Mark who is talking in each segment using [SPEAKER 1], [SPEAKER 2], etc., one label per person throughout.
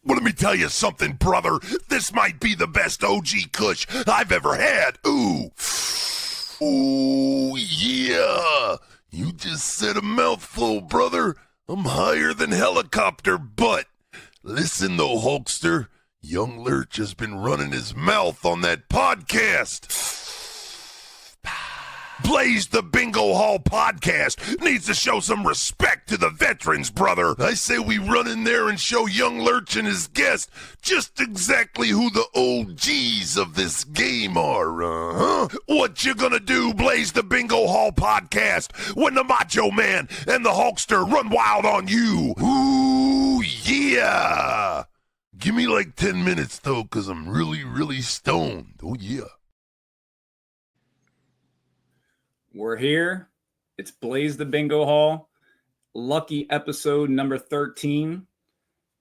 [SPEAKER 1] Well, let me tell you something, brother. This might be the best OG Kush I've ever had. Ooh. Ooh, yeah. You just said a mouthful, brother. I'm higher than helicopter butt. Listen, though, Hulkster. Young Lurch has been running his mouth on that podcast. Blaze the Bingo Hall podcast needs to show some respect to the veterans, brother. I say we run in there and show Young Lurch and his guest just exactly who the OGs of this game are, What you gonna do, Blaze the Bingo Hall podcast, when the Macho Man and the Hulkster run wild on you? Ooh, yeah. Give me like 10 minutes, though, because I'm really stoned. Oh, yeah.
[SPEAKER 2] We're here. It's Blaze the Bingo Hall. Lucky episode number 13.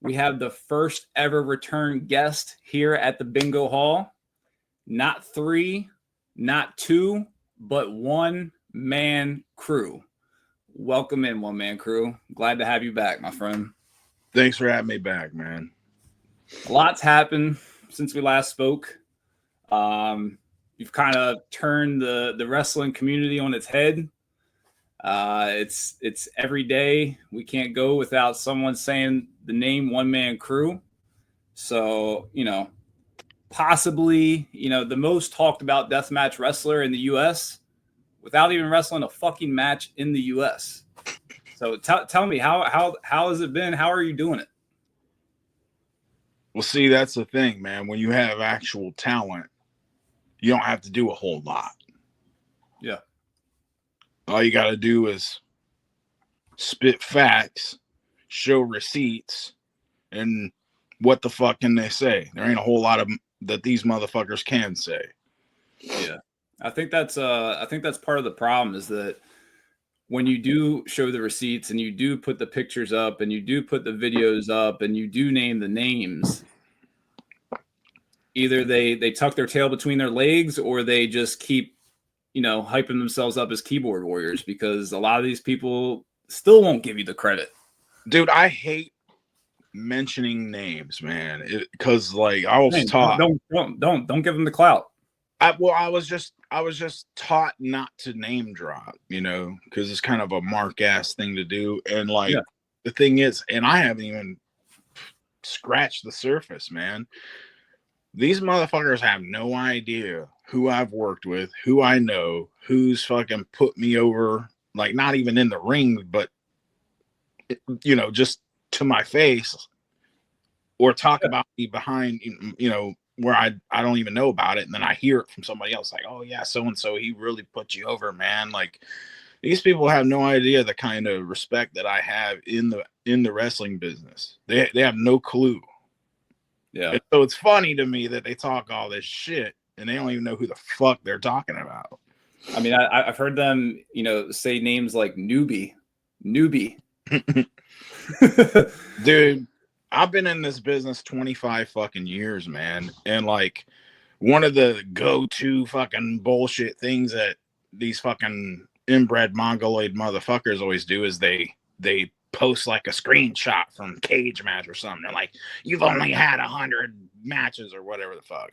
[SPEAKER 2] We have the first ever return guest here at the Bingo Hall. Not 3, not 2, but One Man Kru. Welcome in, One Man Kru. Glad to have you back, my friend.
[SPEAKER 3] Thanks for having me back, man.
[SPEAKER 2] A lot's happened since we last spoke. You've kind of turned the wrestling community on its head. It's every day. We can't go without someone saying the name One Man Kru. So, possibly, the most talked about deathmatch wrestler in the U.S. without even wrestling a fucking match in the U.S. So tell me, how has it been? How are you doing it?
[SPEAKER 3] Well, see, that's the thing, man. When you have actual talent, you don't have to do a whole lot.
[SPEAKER 2] Yeah.
[SPEAKER 3] All you got to do is spit facts, show receipts, and what the fuck can they say? There ain't a whole lot of that these motherfuckers can say.
[SPEAKER 2] Yeah. I think that's part of the problem is that when you do show the receipts and you do put the pictures up and you do put the videos up and you do name the names, either they tuck their tail between their legs or they just keep, hyping themselves up as keyboard warriors, because a lot of these people still won't give you the credit.
[SPEAKER 3] Dude, I hate mentioning names, man, because like I was taught.
[SPEAKER 2] Don't give them the clout.
[SPEAKER 3] I was just taught not to name drop, because it's kind of a mark ass thing to do. And like The thing is, and I haven't even scratched the surface, man. These motherfuckers have no idea who I've worked with, who I know, who's fucking put me over, like not even in the ring, but just to my face, or talk about me behind, where I don't even know about it, and then I hear it from somebody else, like, oh yeah, so and so, he really put you over, man. Like, these people have no idea the kind of respect that I have in the wrestling business. They have no clue.
[SPEAKER 2] Yeah.
[SPEAKER 3] And so it's funny to me that they talk all this shit and they don't even know who the fuck they're talking about.
[SPEAKER 2] I mean, I've heard them, say names like newbie.
[SPEAKER 3] Dude, I've been in this business 25 fucking years, man. And like, one of the go-to fucking bullshit things that these fucking inbred mongoloid motherfuckers always do is they post like a screenshot from Cage Match or something. They're like, you've only had 100 matches or whatever the fuck.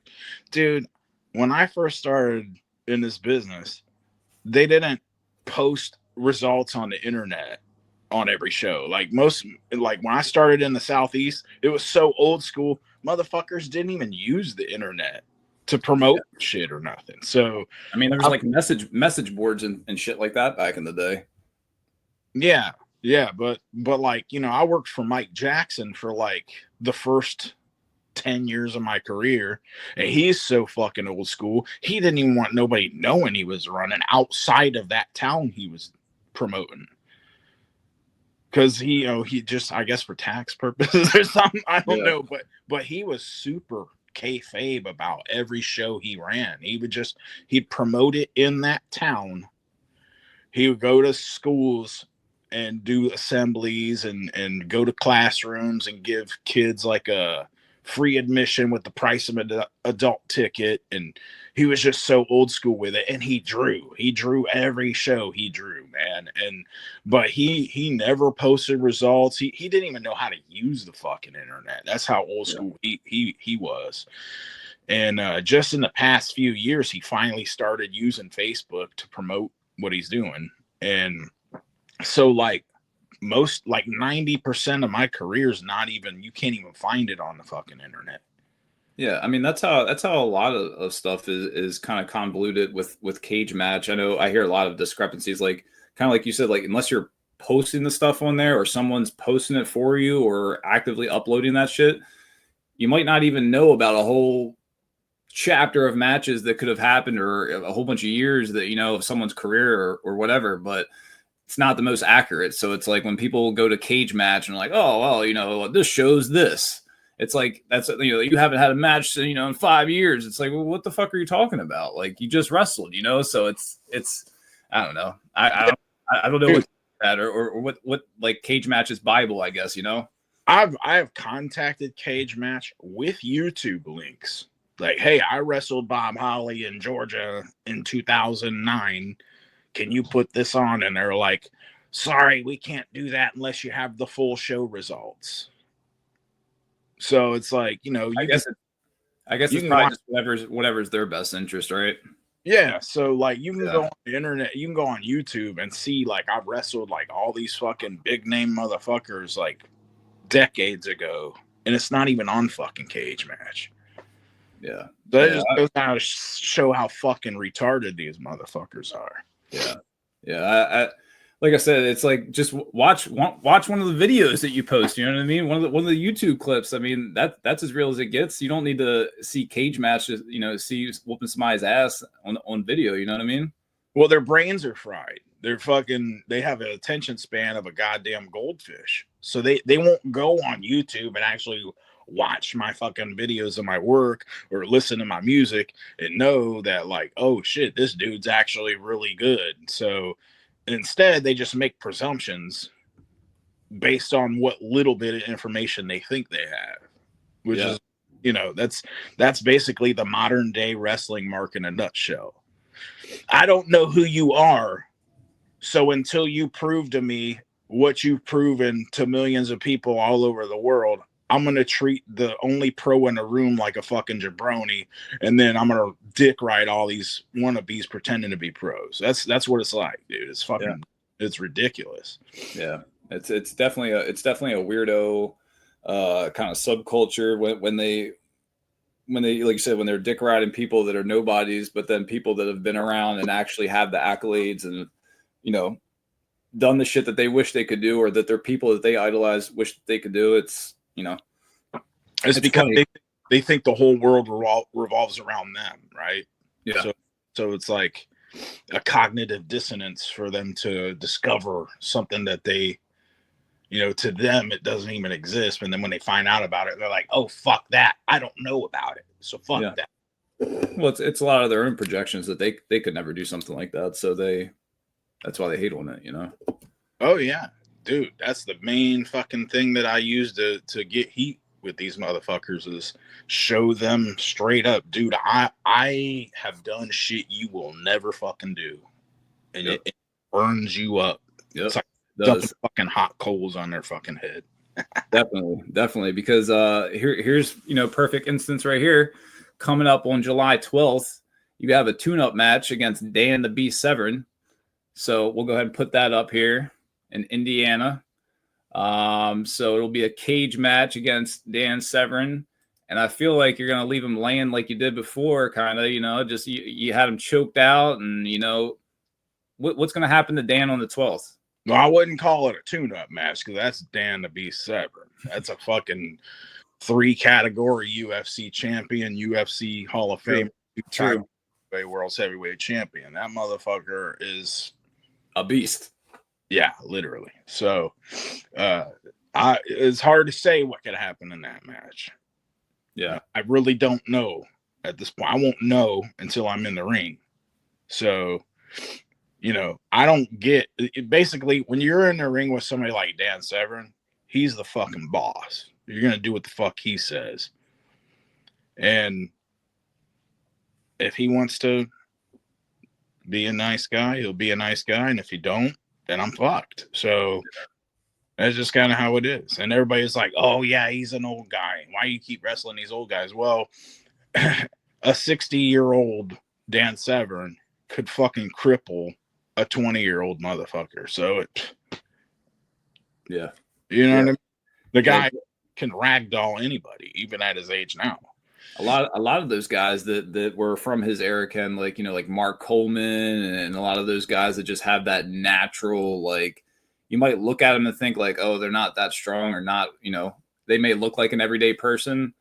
[SPEAKER 3] Dude, when I first started in this business, they didn't post results on the internet on every show. Like when I started in the Southeast, it was so old school. Motherfuckers didn't even use the internet to promote shit or nothing. So
[SPEAKER 2] I mean, there was like message boards and shit like that back in the day.
[SPEAKER 3] Yeah, but like, I worked for Mike Jackson for like the first 10 years of my career, and he's so fucking old school. He didn't even want nobody knowing he was running outside of that town he was promoting. Because he just, I guess for tax purposes or something, I don't know, but he was super kayfabe about every show he ran. He'd promote it in that town. He would go to schools and do assemblies and go to classrooms and give kids like a free admission with the price of an adult ticket, and he was just so old school with it. And he drew every show he drew, man. But he never posted results. He didn't even know how to use the fucking internet. That's how old school he was. And just in the past few years, he finally started using Facebook to promote what he's doing. And so like 90% of my career is not even, you can't even find it on the fucking internet.
[SPEAKER 2] Yeah, I mean that's how a lot of stuff is kind of convoluted with cage match. I know I hear a lot of discrepancies, like kind of like you said, like unless you're posting the stuff on there or someone's posting it for you or actively uploading that shit, you might not even know about a whole chapter of matches that could have happened or a whole bunch of years that, you know, of someone's career or whatever, but it's not the most accurate. So it's like when people go to cage match and like, oh, well, you know, this shows this. It's like, that's, you know, you haven't had a match, you know, in 5 years. It's like, well, what the fuck are you talking about? Like you just wrestled, you know? So it's, I don't know. I don't know what that or what like cage matches Bible, I guess, you know?
[SPEAKER 3] I've contacted Cage Match with YouTube links. Like, hey, I wrestled Bob Holly in Georgia in 2009. Can you put this on? And they're like, sorry, we can't do that unless you have the full show results. So it's like, you know,
[SPEAKER 2] I guess it's probably just whatever's their best interest, right?
[SPEAKER 3] Yeah. So like you can go on the internet, you can go on YouTube and see like I've wrestled like all these fucking big name motherfuckers like decades ago, and it's not even on fucking Cage Match.
[SPEAKER 2] Yeah.
[SPEAKER 3] That just goes out to show how fucking retarded these motherfuckers are.
[SPEAKER 2] Yeah. Yeah. Like I said, it's like just watch one of the videos that you post. You know what I mean? One of the YouTube clips. I mean, that's as real as it gets. You don't need to see cage matches. You know, see you whooping somebody's ass on video. You know what I mean?
[SPEAKER 3] Well, their brains are fried. They have an attention span of a goddamn goldfish. So they won't go on YouTube and actually watch my fucking videos of my work or listen to my music and know that like, oh shit, this dude's actually really good. So instead they just make presumptions based on what little bit of information they think they have, which is, you know, that's basically the modern day wrestling mark in a nutshell. I don't know who you are. So until you prove to me what you've proven to millions of people all over the world, I'm going to treat the only pro in the room like a fucking jabroni. And then I'm going to dick ride all these wannabes pretending to be pros. That's what it's like, dude. It's fucking, it's ridiculous.
[SPEAKER 2] Yeah. It's definitely a weirdo kind of subculture when they, like you said, when they're dick riding people that are nobodies, but then people that have been around and actually have the accolades and, you know, done the shit that they wish they could do, or that their people that they idolize wish they could do. It's, you know,
[SPEAKER 3] it's because they think the whole world revolves around them, right?
[SPEAKER 2] Yeah.
[SPEAKER 3] So it's like a cognitive dissonance for them to discover something that they, you know, to them it doesn't even exist. And then when they find out about it, they're like, oh fuck that, I don't know about it, so fuck that.
[SPEAKER 2] Well, it's a lot of their own projections that they could never do something like that, so that's why they hate on it, you know.
[SPEAKER 3] Oh yeah, dude, that's the main fucking thing that I use to get heat with these motherfuckers is show them straight up, dude, I have done shit you will never fucking do, and it burns you up. It's like dumping fucking hot coals on their fucking head.
[SPEAKER 2] Definitely, because here's, you know, perfect instance right here. Coming up on July 12th, you have a tune-up match against Dan the Beast Severn. So we'll go ahead and put that up here in Indiana. So it'll be a cage match against Dan Severn. And I feel like you're going to leave him laying like you did before, kind of, you know, just you had him choked out. And, you know, what's going to happen to Dan on the 12th?
[SPEAKER 3] Well, I wouldn't call it a tune-up match because that's Dan the Beast Severn. That's a fucking 3-category UFC champion, UFC Hall of Fame, 2-time world's heavyweight champion. That motherfucker is
[SPEAKER 2] a beast.
[SPEAKER 3] Yeah, literally. So it's hard to say what could happen in that match.
[SPEAKER 2] Yeah.
[SPEAKER 3] I really don't know at this point. I won't know until I'm in the ring. So, you know, I don't get it. Basically, when you're in the ring with somebody like Dan Severn, he's the fucking boss. You're going to do what the fuck he says. And if he wants to be a nice guy, he'll be a nice guy. And if he don't, then I'm fucked. So that's just kind of how it is. And everybody's like, oh, yeah, he's an old guy. Why you keep wrestling these old guys? Well, a 60-year-old Dan Severn could fucking cripple a 20-year-old motherfucker. So,
[SPEAKER 2] Yeah.
[SPEAKER 3] You know what I mean? The guy can ragdoll anybody, even at his age now.
[SPEAKER 2] A lot of those guys that were from his era, Ken, like, you know, like Mark Coleman and a lot of those guys that just have that natural, like, you might look at them and think like, oh, they're not that strong or not, you know, they may look like an everyday person.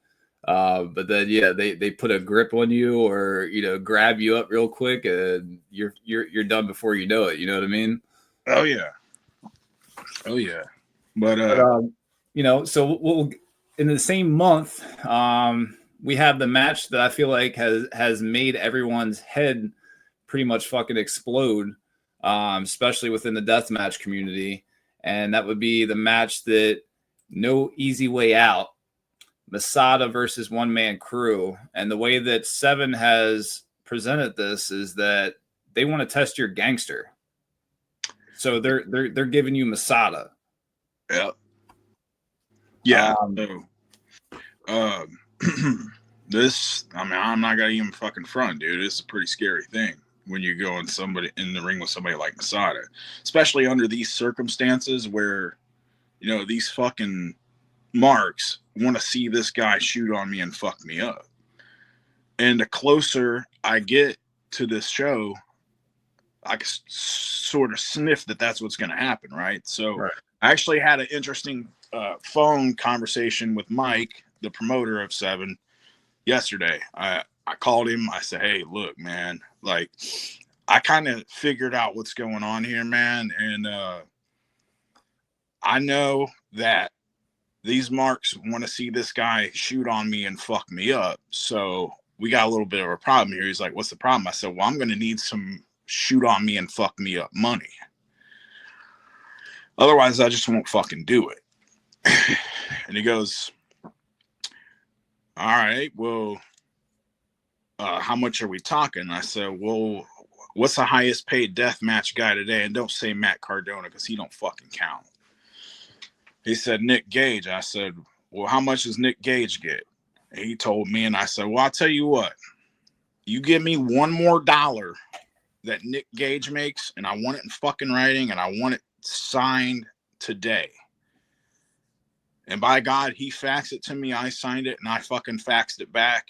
[SPEAKER 2] But then, yeah, they put a grip on you or, you know, grab you up real quick and you're done before you know it. You know what I mean?
[SPEAKER 3] Oh, yeah. Oh, yeah. But
[SPEAKER 2] you know, so we'll in the same month, we have the match that I feel like has made everyone's head pretty much fucking explode, especially within the deathmatch community. And that would be the match that no easy way out, Masada versus One Man Kru. And the way that Seven has presented this is that they want to test your gangster. So they're giving you Masada.
[SPEAKER 3] Yeah. Yeah. This, I mean, I'm not gonna even fucking front, dude. It's a pretty scary thing when you go in the ring with somebody like Masada, especially under these circumstances where, you know, these fucking marks want to see this guy shoot on me and fuck me up. And the closer I get to this show, I can sort of sniff that that's what's going to happen, right? So
[SPEAKER 2] right.
[SPEAKER 3] I actually had an interesting phone conversation with Mike, the promoter of Seven, yesterday. I called him. I said, hey, look, man, like, I kind of figured out what's going on here, man. And I know that these marks want to see this guy shoot on me and fuck me up. So we got a little bit of a problem here. He's like, what's the problem? I said, well, I'm going to need some shoot on me and fuck me up money. Otherwise, I just won't fucking do it. And he goes, all right, well, how much are we talking? I said, well, what's the highest paid deathmatch guy today? And don't say Matt Cardona because he don't fucking count. He said, Nick Gage. I said, well, how much does Nick Gage get? And he told me, and I said, well, I'll tell you what. You give me $1 more that Nick Gage makes, and I want it in fucking writing, and I want it signed today. And by God, he faxed it to me. I signed it, and I fucking faxed it back.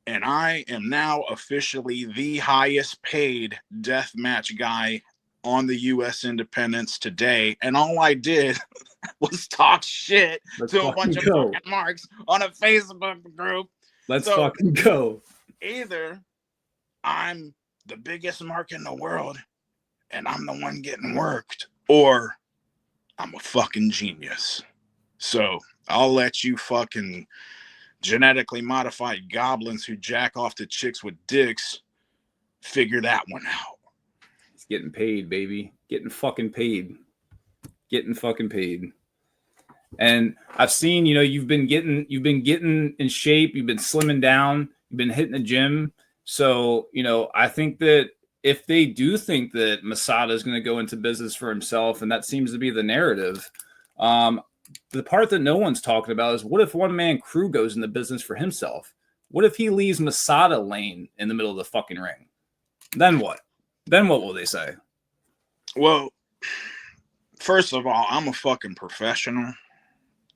[SPEAKER 3] And I am now officially the highest paid deathmatch guy on the U.S. Independence today. And all I did was talk shit to a bunch of fucking marks on a Facebook group.
[SPEAKER 2] Let's fucking go.
[SPEAKER 3] Either I'm the biggest mark in the world and I'm the one getting worked, or I'm a fucking genius. So I'll let you fucking genetically modified goblins who jack off to chicks with dicks figure that one out.
[SPEAKER 2] He's getting paid, baby. Getting fucking paid. Getting fucking paid. And I've seen, you know, you've been getting in shape, you've been slimming down, you've been hitting the gym. So, you know, I think that if they do think that Masada is going to go into business for himself, and that seems to be the narrative, the part that no one's talking about is what if One Man Kru goes into business for himself? What if he leaves Masada lane in the middle of the fucking ring? Then what? Then what will they say?
[SPEAKER 3] Well, first of all, I'm a fucking professional.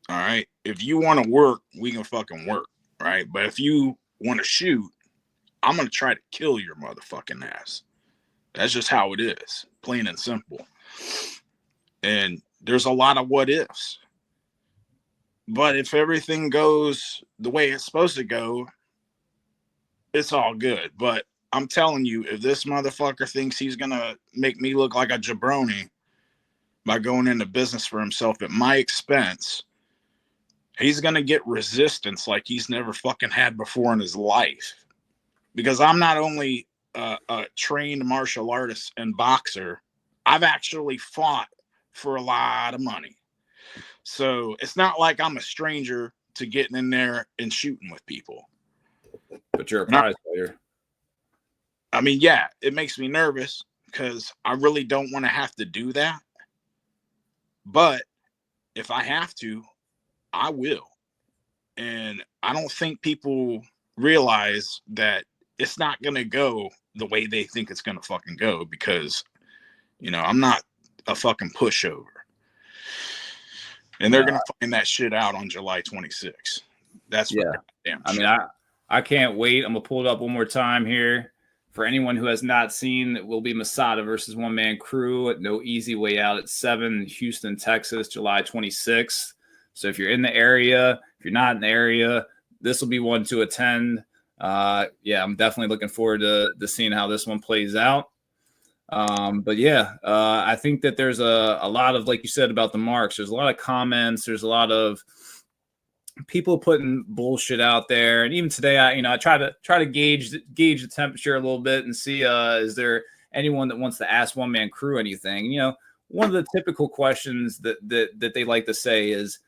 [SPEAKER 3] All right. If you want to work, we can fucking work. Right. But if you want to shoot, I'm going to try to kill your motherfucking ass. That's just how it is. Plain and simple. And there's a lot of what ifs. But if everything goes the way it's supposed to go, it's all good. But I'm telling you, if this motherfucker thinks he's going to make me look like a jabroni by going into business for himself at my expense, he's going to get resistance like he's never fucking had before in his life. Because I'm not only a trained martial artist and boxer, I've actually fought for a lot of money. So it's not like I'm a stranger to getting in there and shooting with people.
[SPEAKER 2] But you're a prize fighter.
[SPEAKER 3] I mean, yeah, it makes me nervous because I really don't want to have to do that. But if I have to, I will. And I don't think people realize that it's not going to go the way they think it's going to fucking go because, you know, I'm not a fucking pushover. And they're going to find that shit out on July 26th. That's for damn
[SPEAKER 2] I
[SPEAKER 3] sure.
[SPEAKER 2] mean, I can't wait. I'm going to pull it up one more time here. For anyone who has not seen, it will be Masada versus One Man Kru at No Easy Way Out at 7 in Houston, Texas, July 26th. So if you're in the area, if you're not in the area, this will be one to attend. Yeah, I'm definitely looking forward to seeing how this one plays out. But yeah, I think that there's a lot of, like you said about the marks, there's a lot of comments, there's a lot of people putting bullshit out there. And even today, I try to gauge the temperature a little bit and see, is there anyone that wants to ask One Man Kru anything? You know, one of the typical questions that they like to say is,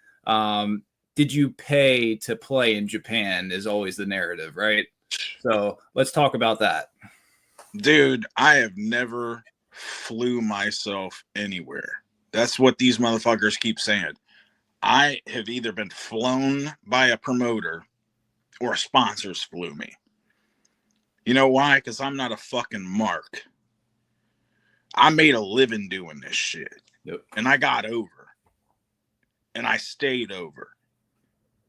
[SPEAKER 2] did you pay to play in Japan is always the narrative, right? So let's talk about that.
[SPEAKER 3] Dude, I have never flew myself anywhere. That's what these motherfuckers keep saying. I have either been flown by a promoter or sponsors flew me. You know why? Because I'm not a fucking mark. I made a living doing this shit.
[SPEAKER 2] Yep.
[SPEAKER 3] And I got over. And I stayed over.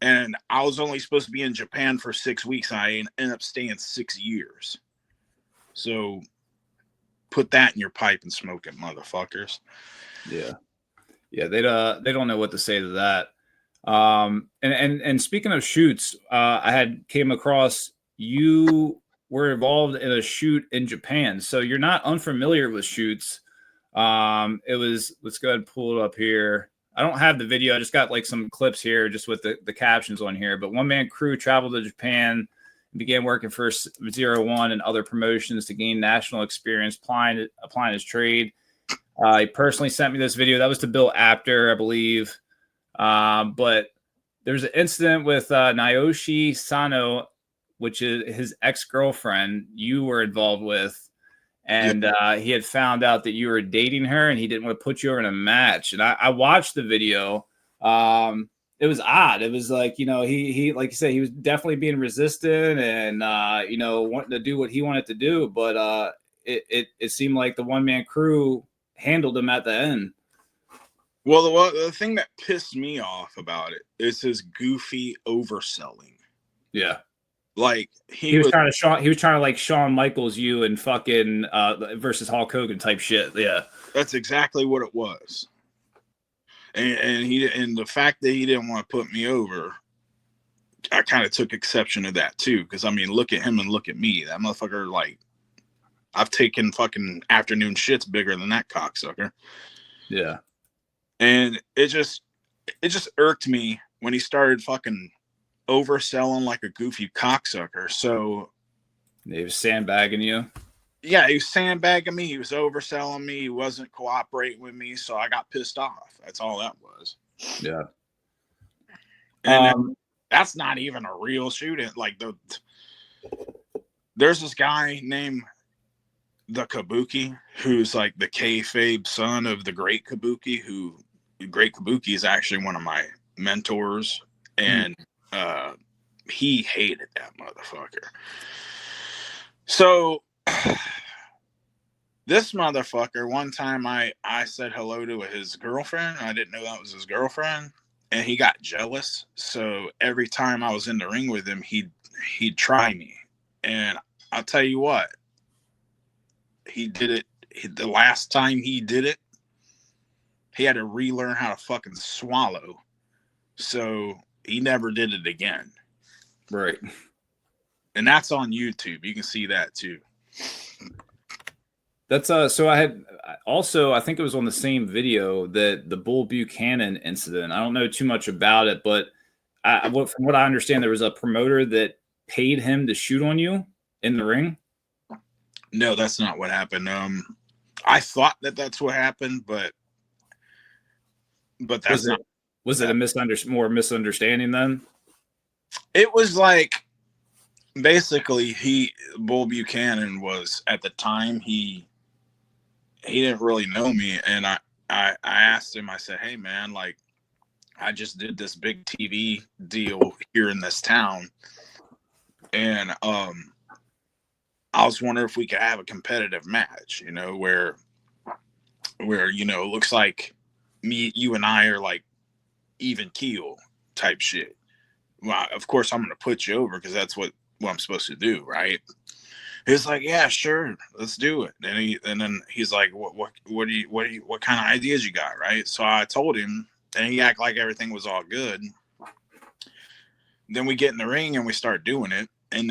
[SPEAKER 3] And I was only supposed to be in Japan for 6 weeks. I ended up staying 6 years. So put that in your pipe and smoke it, motherfuckers.
[SPEAKER 2] Yeah. Yeah, they don't know what to say to that. And speaking of shoots, I came across you were involved in a shoot in Japan, so you're not unfamiliar with shoots. Let's go ahead and pull it up here. I don't have the video. I just got like some clips here, just with the captions on here. But One Man Kru traveled to Japan and began working for 01 and other promotions to gain national experience applying his trade. He personally sent me this video. That was to Bill Apter, I believe. But there's an incident with Naoshi Sano, which is his ex-girlfriend you were involved with. And he had found out that you were dating her and he didn't want to put you over in a match. And I watched the video. It was odd. It was like, he like you said, he was definitely being resistant and, wanting to do what he wanted to do. But it seemed like the One Man Kru handled him at the end.
[SPEAKER 3] Well, the thing that pissed me off about it is his goofy overselling.
[SPEAKER 2] Yeah.
[SPEAKER 3] Like
[SPEAKER 2] he was trying to like Shawn Michaels you and fucking versus Hulk Hogan type shit. Yeah.
[SPEAKER 3] That's exactly what it was. And the fact that he didn't want to put me over, I kind of took exception to that too. Because I mean, look at him and look at me. That motherfucker, like, I've taken fucking afternoon shits bigger than that cocksucker.
[SPEAKER 2] Yeah.
[SPEAKER 3] And it just irked me when he started fucking overselling like a goofy cocksucker. So
[SPEAKER 2] he was sandbagging you.
[SPEAKER 3] Yeah, he was sandbagging me. He was overselling me. He wasn't cooperating with me. So I got pissed off. That's all that was.
[SPEAKER 2] Yeah.
[SPEAKER 3] And that's not even a real shooting. Like there's this guy named the Kabuki, who's like the kayfabe son of the Great Kabuki, Great Kabuki is actually one of my mentors, and he hated that motherfucker. So this motherfucker, one time I said hello to his girlfriend. I didn't know that was his girlfriend, and he got jealous. So every time I was in the ring with him, he'd try me, and I'll tell you what. He did it. The last time he did it, he had to relearn how to fucking swallow. So he never did it again.
[SPEAKER 2] Right.
[SPEAKER 3] And that's on YouTube. You can see that too.
[SPEAKER 2] That's so I think it was on the same video that the Bull Buchanan incident. I don't know too much about it, but from what I understand, there was a promoter that paid him to shoot on you in the ring.
[SPEAKER 3] No, that's not what happened. I thought that's what happened, but that's not.
[SPEAKER 2] Was it a misunderstanding then?
[SPEAKER 3] It was like basically Bull Buchanan was at the time he didn't really know me, and I asked him. I said, "Hey man, like I just did this big TV deal here in this town, and I was wondering if we could have a competitive match, you know, where you know it looks like you and I are like even keel type shit. Well, of course I'm gonna put you over because that's what I'm supposed to do, right?" He's like, "Yeah, sure, let's do it." And then he's like, what kind of ideas you got, right?" So I told him, and he acted like everything was all good. Then we get in the ring and we start doing it, and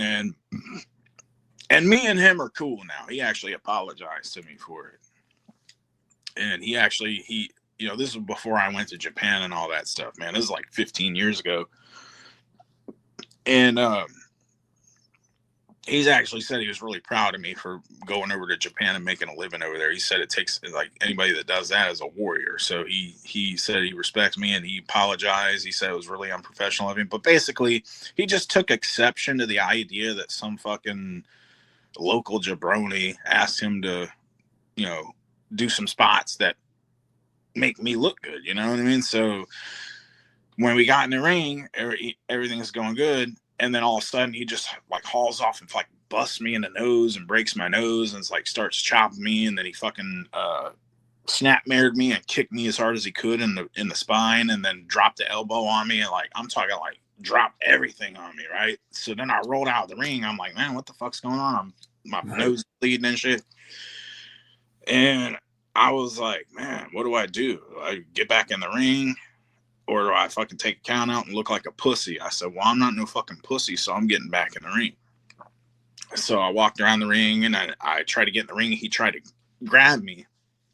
[SPEAKER 3] me and him are cool now. He actually apologized to me for it, and he you know, this was before I went to Japan and all that stuff, man. This is like 15 years ago, and he's actually said he was really proud of me for going over to Japan and making a living over there. He said it takes like anybody that does that is a warrior. So he said he respects me and he apologized. He said it was really unprofessional of him, but basically he just took exception to the idea that some fucking local jabroni asked him to, you know, do some spots that make me look good. You know what I mean? So when we got in the ring, everything's going good. And then all of a sudden he just like hauls off and like busts me in the nose and breaks my nose and like starts chopping me. And then he fucking snap mared me and kicked me as hard as he could in the spine, and then dropped the elbow on me. And like, I'm talking like dropped everything on me. Right. So then I rolled out of the ring. I'm like, man, what the fuck's going on? My nose bleeding and shit. And I was like, man, what do I do? I get back in the ring, or do I fucking take a count out and look like a pussy? I said, well, I'm not no fucking pussy, so I'm getting back in the ring. So I walked around the ring, and I tried to get in the ring. He tried to grab me,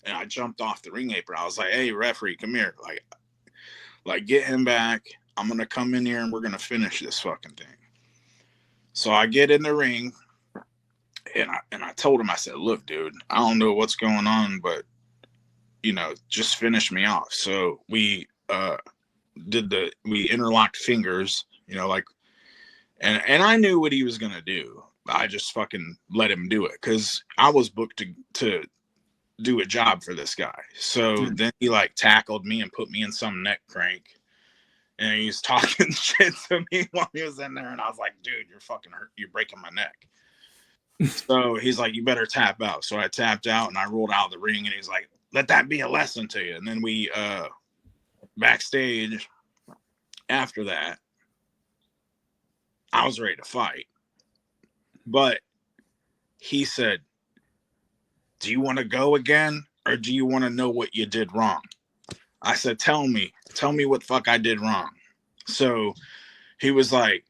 [SPEAKER 3] and I jumped off the ring apron. I was like, hey, referee, come here. Like get him back. I'm going to come in here, and we're going to finish this fucking thing. So I get in the ring, and I told him, I said, look, dude, I don't know what's going on, but, you know, just finish me off. So we interlocked fingers, you know, like, and I knew what he was gonna do. I just fucking let him do it because I was booked to do a job for this guy. So then he like tackled me and put me in some neck crank, and he was talking shit to me while he was in there, and I was like, dude, you're fucking hurt, you're breaking my neck. So he's like, you better tap out. So I tapped out and I rolled out of the ring, and he's like, let that be a lesson to you. And then we backstage after that, I was ready to fight, but he said, do you want to go again, or do you want to know what you did wrong? I said, tell me what the fuck I did wrong. So he was like,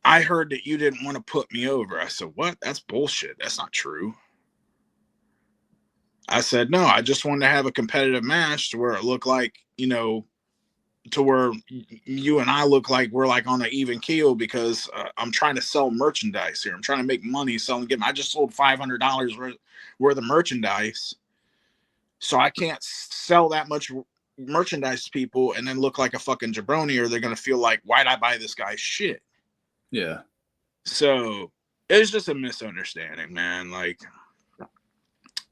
[SPEAKER 3] I heard that you didn't want to put me over. I said, what? That's bullshit. That's not true. I said, no, I just wanted to have a competitive match to where it looked like, you know, to where you and I look like we're like on an even keel, because I'm trying to sell merchandise here. I'm trying to make money selling. I just sold $500 worth of merchandise. So I can't sell that much merchandise to people and then look like a fucking jabroni, or they're going to feel like, why'd I buy this guy's shit?
[SPEAKER 2] Yeah.
[SPEAKER 3] So it's just a misunderstanding, man. Like,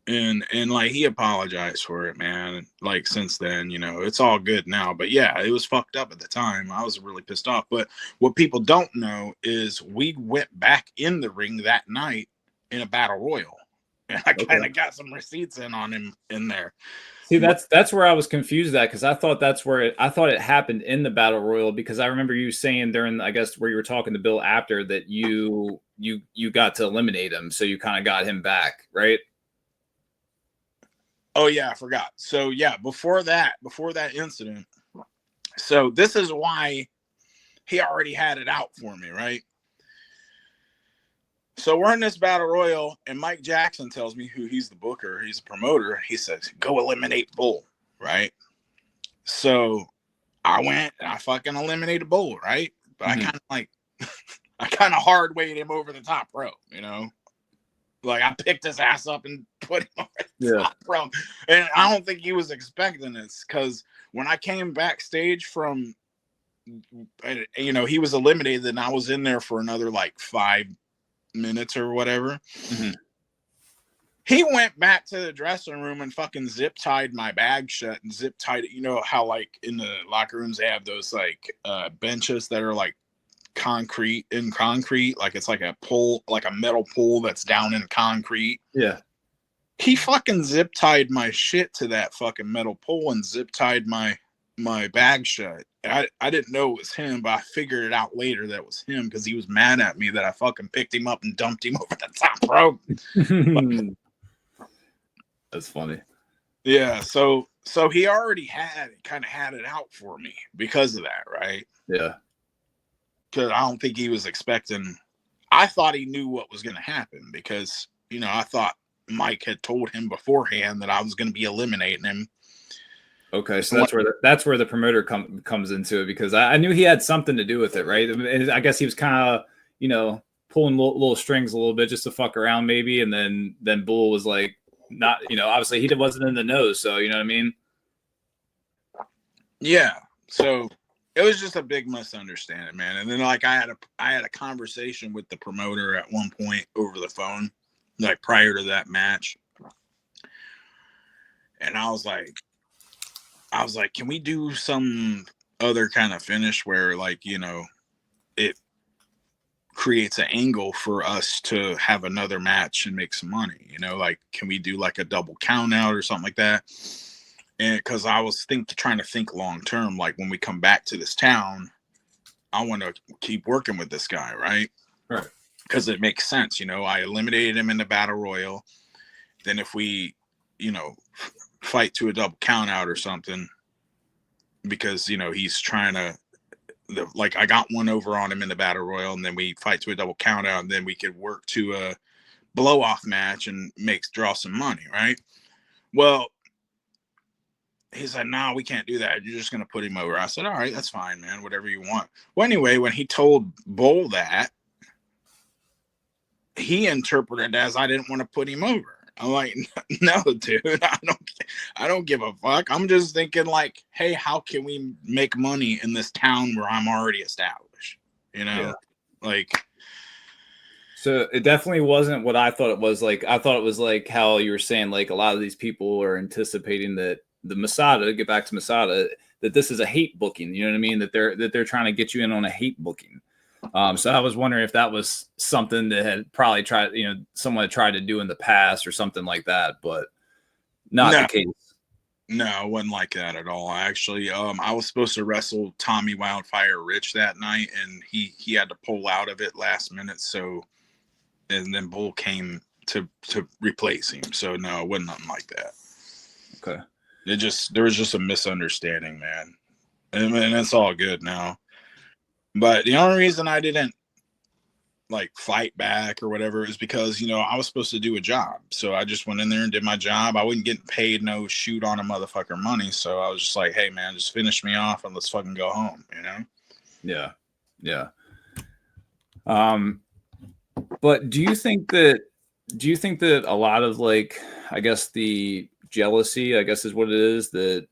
[SPEAKER 3] and like he apologized for it, man. Like since then, you know, it's all good now. But yeah, it was fucked up at the time. I was really pissed off. But what people don't know is we went back in the ring that night in a battle royal, and I kind of got some receipts on him in there.
[SPEAKER 2] See, that's where I was confused at, because I thought that's where I thought it happened in the battle royal, because I remember you saying during, I guess, where you were talking to Bill after that you got to eliminate him, so you kind of got him back, right?
[SPEAKER 3] Oh yeah, I forgot. So yeah, before that incident, so this is why he already had it out for me, right? So we're in this battle royal, and Mike Jackson tells me, who he's the booker, he's a promoter. He says, go eliminate Bull, right? So I went and I fucking eliminated Bull, right? But I kind of hard weighed him over the top rope, you know? Like I picked his ass up and put him on the top rope. And I don't think he was expecting this, because when I came backstage from you know, he was eliminated, and I was in there for another like 5 minutes or whatever.
[SPEAKER 2] Mm-hmm.
[SPEAKER 3] He went back to the dressing room and fucking zip tied my bag shut and zip tied it. You know how like in the locker rooms they have those like benches that are like concrete, like it's like a pole, like a metal pole that's down in concrete.
[SPEAKER 2] Yeah.
[SPEAKER 3] He fucking zip tied my shit to that fucking metal pole and zip tied my bag shut. I didn't know it was him, but I figured it out later that it was him because he was mad at me that I fucking picked him up and dumped him over the top rope.
[SPEAKER 2] That's funny.
[SPEAKER 3] Yeah, so he already had it out for me because of that, right?
[SPEAKER 2] Yeah.
[SPEAKER 3] Because I don't think he was expecting. I thought he knew what was going to happen because, you know, I thought Mike had told him beforehand that I was going to be eliminating him.
[SPEAKER 2] Okay, so that's where the promoter comes into it, because I knew he had something to do with it, right? I guess he was kind of, you know, pulling little strings a little bit just to fuck around maybe, and then Bull was like, not, you know, obviously he wasn't in the know, so you know what I mean?
[SPEAKER 3] Yeah, so it was just a big misunderstanding, man. And then like I had a conversation with the promoter at one point over the phone, like prior to that match, and I was like, can we do some other kind of finish where, like, you know, it creates an angle for us to have another match and make some money, you know, like, can we do like a double count out or something like that? And because I was trying to think long term, like when we come back to this town, I want to keep working with this guy, right?
[SPEAKER 2] Right.
[SPEAKER 3] Because it makes sense, you know. I eliminated him in the battle royal. Then if we, you know, fight to a double count out or something, because, you know, he's trying to, like, I got one over on him in the battle royal, and then we fight to a double count out, and then we could work to a blow off match and draw some money, right? Well, he's like, no, we can't do that. You're just going to put him over. I said, all right, that's fine, man. Whatever you want. Well, anyway, when he told Bull that, he interpreted it as I didn't want to put him over. I'm like, no, dude, I don't give a fuck. I'm just thinking like, hey, how can we make money in this town where I'm already established? You know,
[SPEAKER 2] Yeah.
[SPEAKER 3] like.
[SPEAKER 2] So it definitely wasn't what I thought it was. Like, I thought it was like how you were saying, like a lot of these people are anticipating that the Masada, get back to Masada, that this is a hate booking. You know what I mean? That they're trying to get you in on a hate booking. So I was wondering if that was something that had probably tried, you know, someone had tried to do in the past or something like that, but not the case.
[SPEAKER 3] No, it wasn't like that at all. Actually, I was supposed to wrestle Tommy Wildfire Rich that night, and he had to pull out of it last minute. So, and then Bull came to replace him. So no, it wasn't nothing like that.
[SPEAKER 2] Okay.
[SPEAKER 3] There was just a misunderstanding, man, and it's all good now. But the only reason I didn't like fight back or whatever is because, you know, I was supposed to do a job. So I just went in there and did my job. I wasn't getting paid no shoot on a motherfucker money. So I was just like, hey man, just finish me off and let's fucking go home, you know?
[SPEAKER 2] Yeah. Yeah. But do you think that a lot of, like, I guess the jealousy, I guess is what it is, that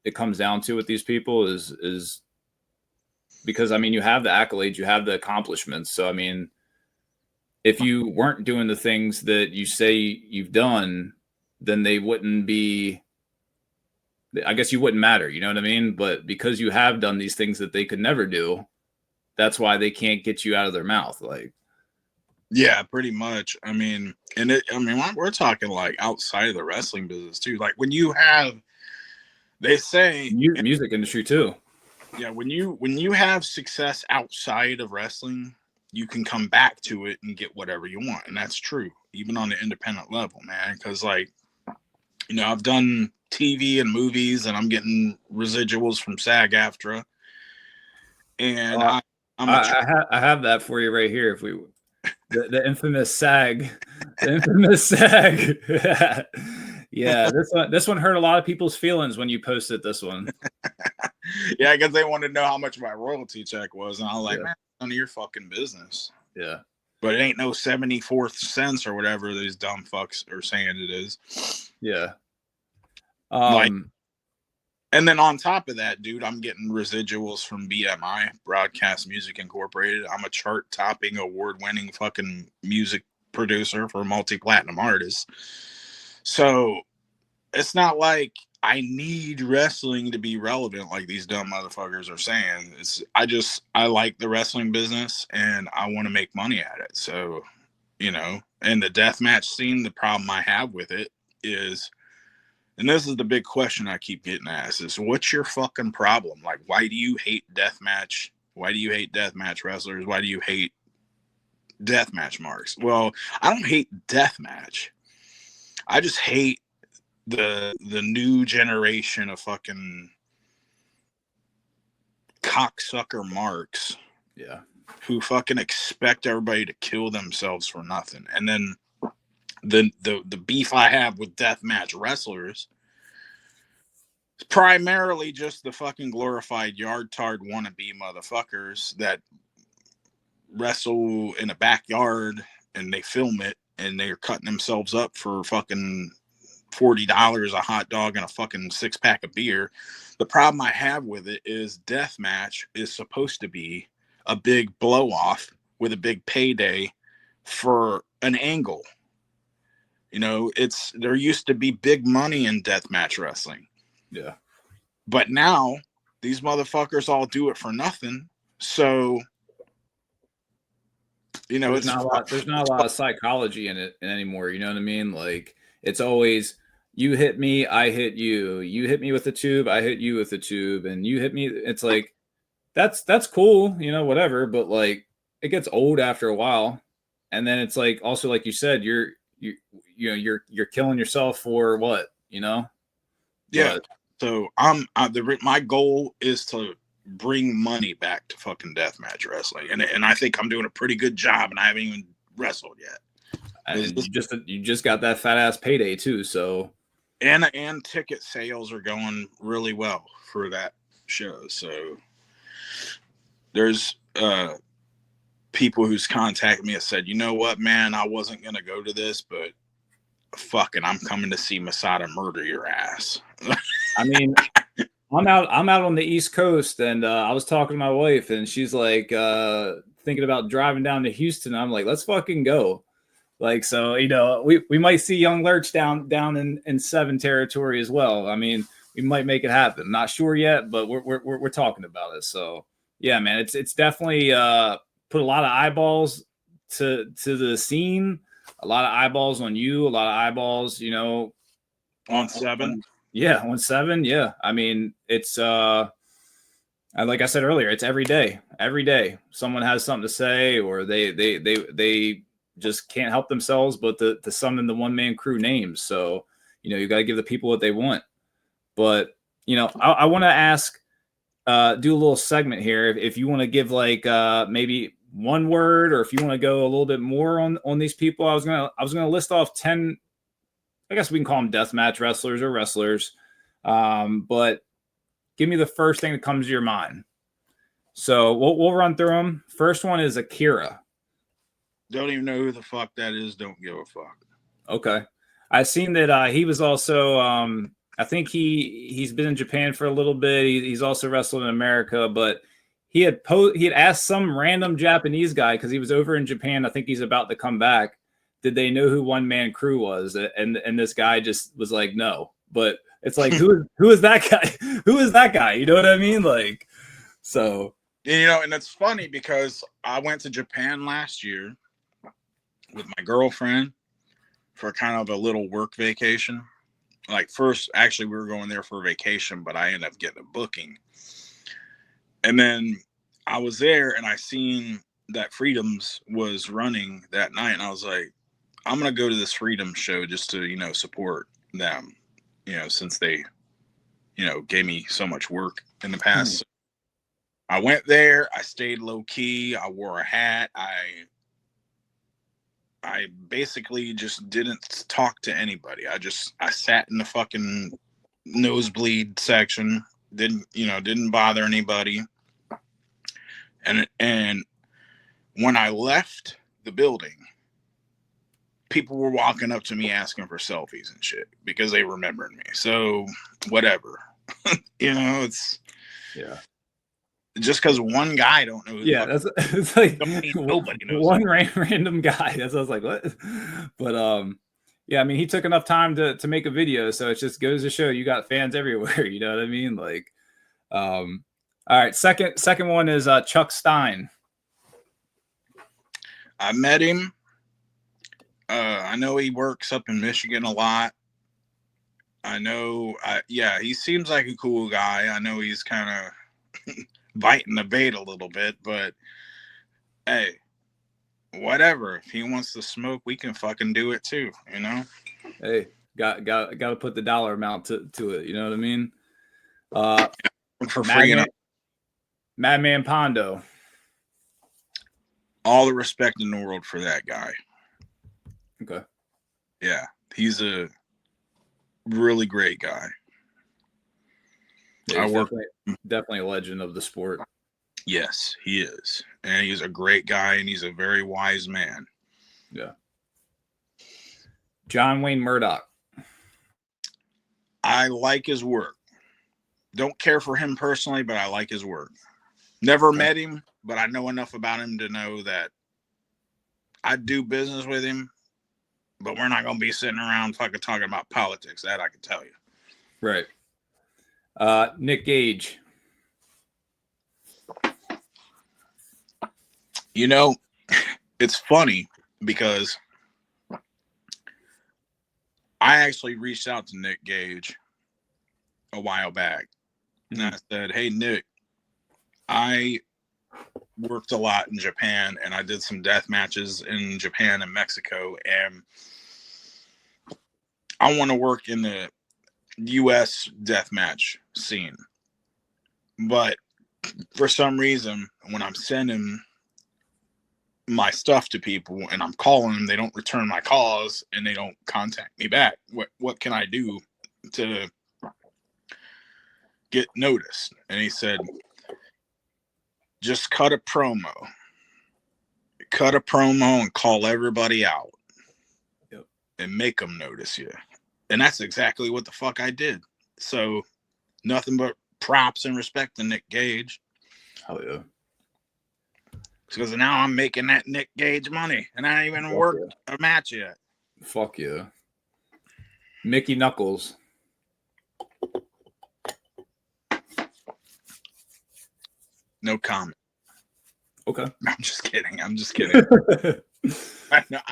[SPEAKER 2] it comes down to with these people is because, I mean, you have the accolades, you have the accomplishments. So, I mean, if you weren't doing the things that you say you've done, then they wouldn't be, I guess you wouldn't matter, you know what I mean? But because you have done these things that they could never do, that's why they can't get you out of their mouth. Like,
[SPEAKER 3] yeah, pretty much. I mean, we're talking like outside of the wrestling business too. Like when you have, they say
[SPEAKER 2] music industry too.
[SPEAKER 3] Yeah, when you have success outside of wrestling, you can come back to it and get whatever you want, and that's true, even on the independent level, man. Because, like, you know, I've done TV and movies, and I'm getting residuals from SAG-AFTRA, and
[SPEAKER 2] I have that for you right here. If we the infamous SAG, yeah, this one hurt a lot of people's feelings when you posted this one.
[SPEAKER 3] Yeah, because they wanted to know how much my royalty check was, and I was like, man, none of your fucking business.
[SPEAKER 2] Yeah,
[SPEAKER 3] but it ain't no 74 cents or whatever these dumb fucks are saying it is.
[SPEAKER 2] Yeah.
[SPEAKER 3] And And then on top of that, dude, I'm getting residuals from BMI, Broadcast Music Incorporated. I'm a chart-topping, award-winning fucking music producer for multi-platinum artists. So it's not like I need wrestling to be relevant like these dumb motherfuckers are saying. I like the wrestling business and I want to make money at it. So, you know, and the deathmatch scene, the problem I have with it is, and this is the big question I keep getting asked, is what's your fucking problem? Like, why do you hate deathmatch? Why do you hate deathmatch wrestlers? Why do you hate deathmatch marks? Well, I don't hate deathmatch. I just hate the new generation of fucking cocksucker marks.
[SPEAKER 2] Yeah.
[SPEAKER 3] Who fucking expect everybody to kill themselves for nothing. And then the beef I have with deathmatch wrestlers is primarily just the fucking glorified yard tard wannabe motherfuckers that wrestle in a backyard and they film it and they're cutting themselves up for fucking $40 a hot dog and a fucking 6-pack of beer. The problem I have with it is deathmatch is supposed to be a big blow off with a big payday for an angle. You know, there used to be big money in deathmatch wrestling.
[SPEAKER 2] Yeah.
[SPEAKER 3] But now these motherfuckers all do it for nothing. So, you know,
[SPEAKER 2] there's not a lot of psychology in it anymore. You know what I mean? Like, it's always, you hit me, I hit you. You hit me with the tube, I hit you with the tube, and you hit me. It's like, that's cool, you know, whatever. But like, it gets old after a while, and then it's like, also like you said, you're killing yourself for what, you know?
[SPEAKER 3] Yeah.
[SPEAKER 2] But,
[SPEAKER 3] so my goal is to bring money back to fucking deathmatch wrestling, and I think I'm doing a pretty good job, and I haven't even wrestled yet.
[SPEAKER 2] and you just got that fat ass payday too, so.
[SPEAKER 3] And ticket sales are going really well for that show. So there's people who's contacted me and said, you know what, man, I wasn't gonna go to this, but fucking I'm coming to see Masada murder your ass.
[SPEAKER 2] I mean, I'm out on the East Coast, and I was talking to my wife, and she's like thinking about driving down to Houston. I'm like, let's fucking go. Like, so, you know, we might see Young Lurch down in 7 territory as well. I mean, we might make it happen. Not sure yet, but we're talking about it. So yeah, man, it's definitely put a lot of eyeballs to the scene, a lot of eyeballs on you, a lot of eyeballs, you know,
[SPEAKER 3] on 7.
[SPEAKER 2] Yeah, on 7. Yeah, I mean, it's like I said earlier, it's every day. Every day, someone has something to say, or they just can't help themselves but to summon the One Man Kru names. So, you know, you got to give the people what they want. But, you know, I want to ask, do a little segment here. If you want to give like maybe one word, or if you want to go a little bit more on these people, I was gonna list off 10. I guess we can call them deathmatch wrestlers or wrestlers. But give me the first thing that comes to your mind. So we'll run through them. First one is Akira.
[SPEAKER 3] Don't even know who the fuck that is. Don't give a fuck.
[SPEAKER 2] Okay. I've seen that he was also, I think he's been in Japan for a little bit. He's also wrestled in America, but he had asked some random Japanese guy, because he was over in Japan. I think he's about to come back. Did they know who One Man Kru was? And this guy just was like, no. But it's like, who is that guy? Who is that guy? You know what I mean? Like, so.
[SPEAKER 3] You know, and it's funny because I went to Japan last year with my girlfriend for kind of a little work vacation. Like, first, actually, we were going there for a vacation, but I ended up getting a booking. And then I was there and I seen that Freedoms was running that night. And I was like, I'm going to go to this Freedom show just to, you know, support them, you know, since they, you know, gave me so much work in the past. I went there. I stayed low key. I wore a hat. I basically just didn't talk to anybody. I sat in the fucking nosebleed section. Didn't bother anybody. And when I left the building, people were walking up to me asking for selfies and shit because they remembered me. So whatever. You know, it's
[SPEAKER 2] Yeah.
[SPEAKER 3] just because one guy don't know.
[SPEAKER 2] Yeah, that's it's like
[SPEAKER 3] nobody knows
[SPEAKER 2] one random guy. That's I was like, what? But yeah, I mean, he took enough time to make a video, so it just goes to show you got fans everywhere. You know what I mean? Like, all right. Second one is Chuck Stein.
[SPEAKER 3] I met him. I know he works up in Michigan a lot. I know. Yeah, he seems like a cool guy. I know he's kind of biting the bait a little bit, but hey, whatever. If he wants to smoke, we can fucking do it too. You know.
[SPEAKER 2] Hey, got to put the dollar amount to it. You know what I mean?
[SPEAKER 3] For free.
[SPEAKER 2] Madman Pondo.
[SPEAKER 3] All the respect in the world for that guy.
[SPEAKER 2] Okay.
[SPEAKER 3] Yeah, he's a really great guy.
[SPEAKER 2] Yeah, definitely a legend of the sport.
[SPEAKER 3] Yes, he is. And he's a great guy, and he's a very wise man.
[SPEAKER 2] Yeah. John Wayne Murdoch.
[SPEAKER 3] I like his work. Don't care for him personally, but I like his work. Never met him, but I know enough about him to know that I'd do business with him, but we're not going to be sitting around fucking talking about politics. That I can tell you.
[SPEAKER 2] Right. Nick Gage.
[SPEAKER 3] You know, it's funny because I actually reached out to Nick Gage a while back. And I said, hey, Nick, I worked a lot in Japan, and I did some death matches in Japan and Mexico, and I want to work in the U.S. death match scene. But for some reason, when I'm sending my stuff to people and I'm calling them, they don't return my calls and they don't contact me back. What can I do to get noticed? And he said, just cut a promo and call everybody out.
[SPEAKER 2] Yep.
[SPEAKER 3] And make them notice you. And that's exactly what the fuck I did. So nothing but props and respect to Nick Gage.
[SPEAKER 2] Oh yeah.
[SPEAKER 3] Because now I'm making that Nick Gage money, and I ain't even worked a match yet.
[SPEAKER 2] Fuck yeah. Mickey Knuckles.
[SPEAKER 3] No comment.
[SPEAKER 2] Okay.
[SPEAKER 3] I'm just kidding. I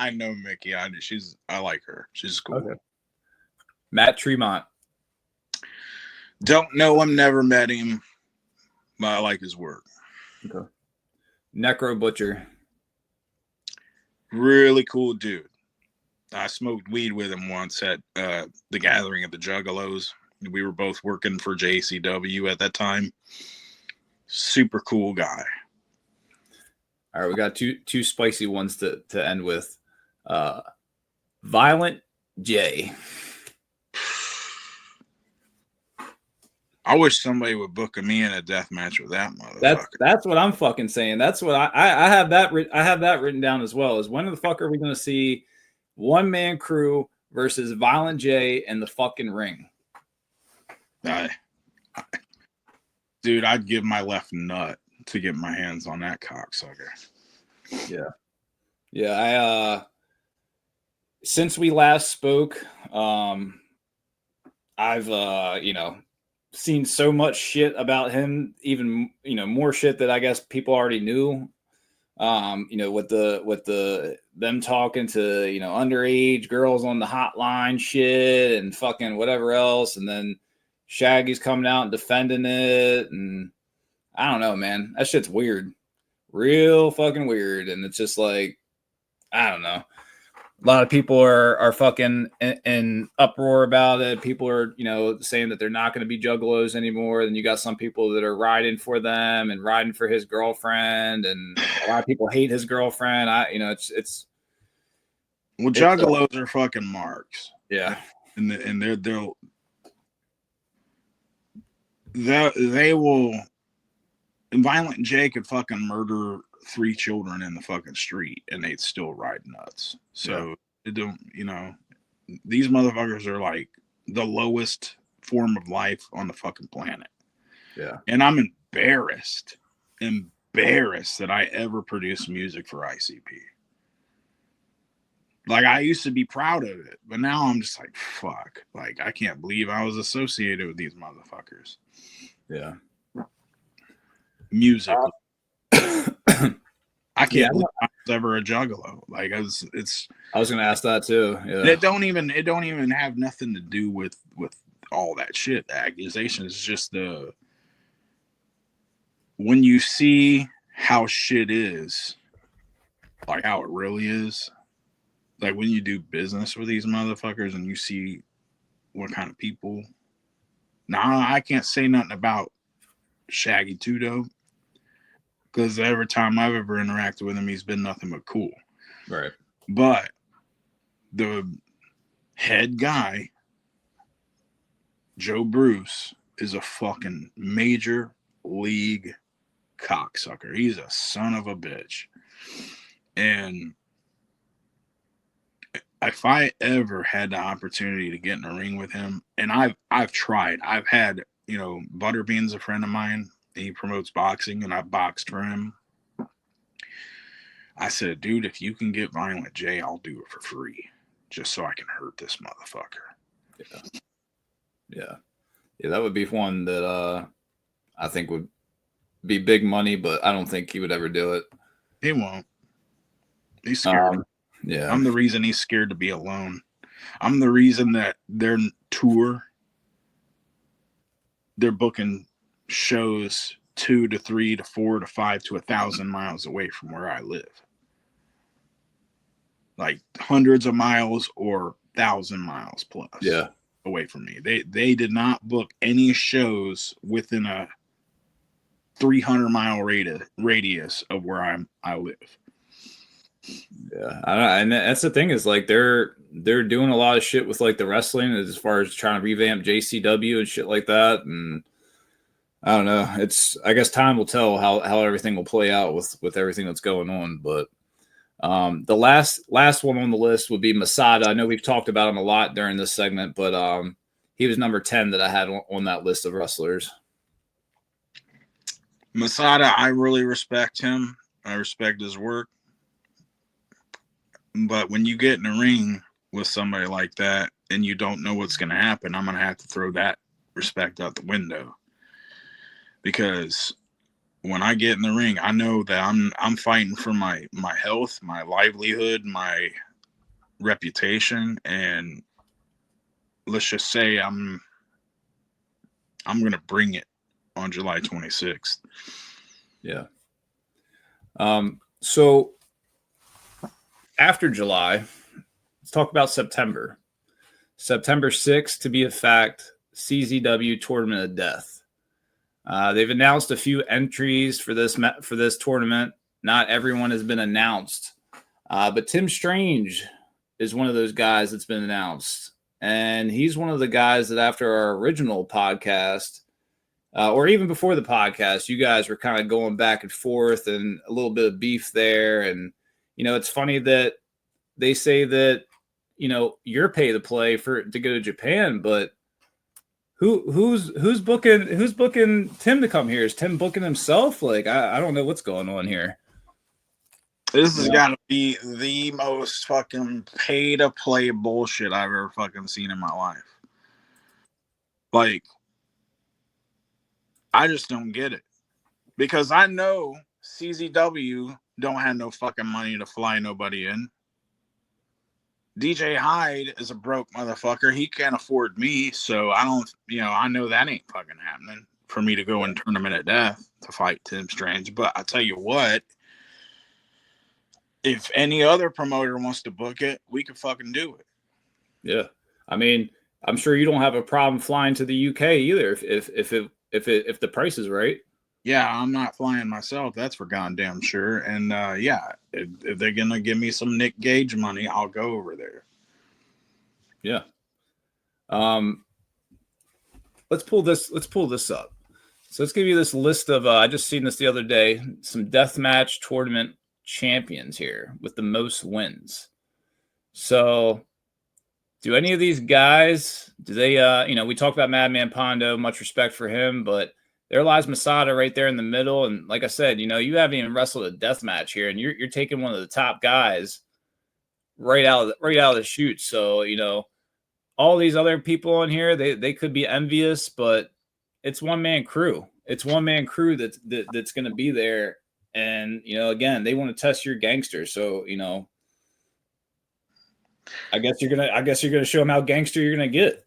[SPEAKER 3] know Mickey. I like her. She's cool.
[SPEAKER 2] Okay. Matt Tremont.
[SPEAKER 3] Don't know him, never met him, but I like his work.
[SPEAKER 2] Okay. Necro Butcher.
[SPEAKER 3] Really cool dude. I smoked weed with him once at the gathering of the Juggalos. We were both working for JCW at that time. Super cool guy.
[SPEAKER 2] All right, we got two spicy ones to end with. Violent J.
[SPEAKER 3] I wish somebody would book me in a death match with that motherfucker.
[SPEAKER 2] That's what I'm fucking saying. That's what I have that I have that written down as well. Is when the fuck are we going to see One Man Kru versus Violent J in the fucking ring?
[SPEAKER 3] Dude, I'd give my left nut to get my hands on that cocksucker.
[SPEAKER 2] Yeah. Since we last spoke, I've seen so much shit about him, even more shit that I guess people already knew. With them talking to underage girls on the hotline shit and fucking whatever else, and then Shaggy's coming out and defending it, and I don't know, man, that shit's weird, real fucking weird, and it's just like I don't know. A lot of people are fucking in uproar about it. People are, saying that they're not going to be juggalos anymore. Then you got some people that are riding for them and riding for his girlfriend, and a lot of people hate his girlfriend. It's
[SPEAKER 3] juggalos are fucking marks.
[SPEAKER 2] Yeah,
[SPEAKER 3] and they will. Violent J could fucking murder 3 children in the fucking street and they'd still ride nuts. So it don't, these motherfuckers are like the lowest form of life on the fucking planet.
[SPEAKER 2] Yeah.
[SPEAKER 3] And I'm embarrassed that I ever produced music for ICP. Like, I used to be proud of it, but now I'm just like, fuck. Like, I can't believe I was associated with these motherfuckers.
[SPEAKER 2] Yeah.
[SPEAKER 3] Music. I can't
[SPEAKER 2] Yeah,
[SPEAKER 3] believe I was ever a juggalo. Like,
[SPEAKER 2] I was going to ask that too. Yeah.
[SPEAKER 3] It don't even have nothing to do with all that shit. The accusations. It's just when you see how shit is, like how it really is, like when you do business with these motherfuckers and you see what kind of people. Now, I can't say nothing about Shaggy Tudo, because every time I've ever interacted with him, he's been nothing but cool.
[SPEAKER 2] Right.
[SPEAKER 3] But the head guy, Joe Bruce, is a fucking major league cocksucker. He's a son of a bitch. And if I ever had the opportunity to get in a ring with him, and I've tried. I've had, Butterbean's a friend of mine. He promotes boxing, and I boxed for him. I said, dude, if you can get Violent J, I'll do it for free, just so I can hurt this motherfucker.
[SPEAKER 2] Yeah. That would be one that I think would be big money, but I don't think he would ever do it.
[SPEAKER 3] He won't. He's scared.
[SPEAKER 2] Yeah.
[SPEAKER 3] I'm the reason he's scared to be alone. I'm the reason that their tour, they're booking shows 2 to 3 to 4 to 5 to 1,000 miles away from where I live. Like hundreds of miles or 1,000 miles plus.
[SPEAKER 2] Yeah.
[SPEAKER 3] Away from me. They did not book any shows within a 300-mile radius of where I live.
[SPEAKER 2] Yeah, and that's the thing is like they're doing a lot of shit with like the wrestling as far as trying to revamp JCW and shit like that. And I don't know. I guess time will tell how everything will play out with everything that's going on. But the last one on the list would be Masada. I know we've talked about him a lot during this segment, but he was number 10 that I had on that list of wrestlers.
[SPEAKER 3] Masada, I really respect him. I respect his work. But when you get in a ring with somebody like that and you don't know what's going to happen, I'm going to have to throw that respect out the window. Because when I get in the ring, I know that I'm fighting for my health, my livelihood, my reputation, and let's just say I'm going to bring it on July 26th.
[SPEAKER 2] Yeah. So after July, let's talk about September. September 6th, to be a fact, CZW Tournament of Death. They've announced a few entries for this tournament. Not everyone has been announced, but Tim Strange is one of those guys that's been announced, and he's one of the guys that after our original podcast, or even before the podcast, you guys were kind of going back and forth and a little bit of beef there. And it's funny that they say that you're pay to play to go to Japan, but who's booking Tim to come here? Is Tim booking himself? Like I don't know what's going on here.
[SPEAKER 3] This has got to be the most fucking pay to play bullshit I've ever fucking seen in my life. Like, I just don't get it, because I know CZW don't have no fucking money to fly nobody in. DJ Hyde is a broke motherfucker. He can't afford me, so I don't, I know that ain't fucking happening for me to go in Tournament of Death to fight Tim Strange. But I tell you what, if any other promoter wants to book it, we could fucking do it.
[SPEAKER 2] Yeah, I mean, I'm sure you don't have a problem flying to the UK either if the price is right.
[SPEAKER 3] Yeah, I'm not flying myself. That's for goddamn sure. And if they're gonna give me some Nick Gage money, I'll go over there.
[SPEAKER 2] Yeah. Let's pull this up. So let's give you this list of I just seen this the other day, some Deathmatch tournament champions here with the most wins. So Do any of these guys, do they, we talked about Madman Pondo, much respect for him, but there lies Masada right there in the middle. And like I said, you haven't even wrestled a death match here, and you're taking one of the top guys right out of the chute. So, all these other people on here, they could be envious, but it's One Man Kru. It's One Man Kru that's going to be there. And, again, they want to test your gangster. So, I guess you're gonna show them how gangster you're gonna get.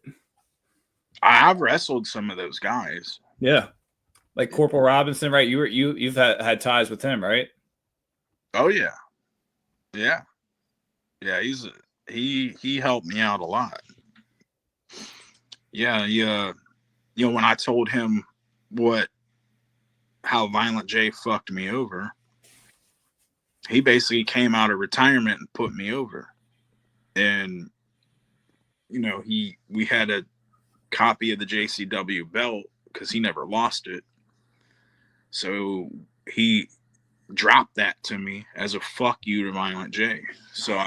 [SPEAKER 3] I've wrestled some of those guys.
[SPEAKER 2] Yeah, like Corporal Robinson, right? You've had ties with him, right?
[SPEAKER 3] Oh yeah. He helped me out a lot. Yeah. When I told him how Violent J fucked me over, he basically came out of retirement and put me over. And we had a copy of the JCW belt because he never lost it. So he dropped that to me as a fuck you to Violent J. So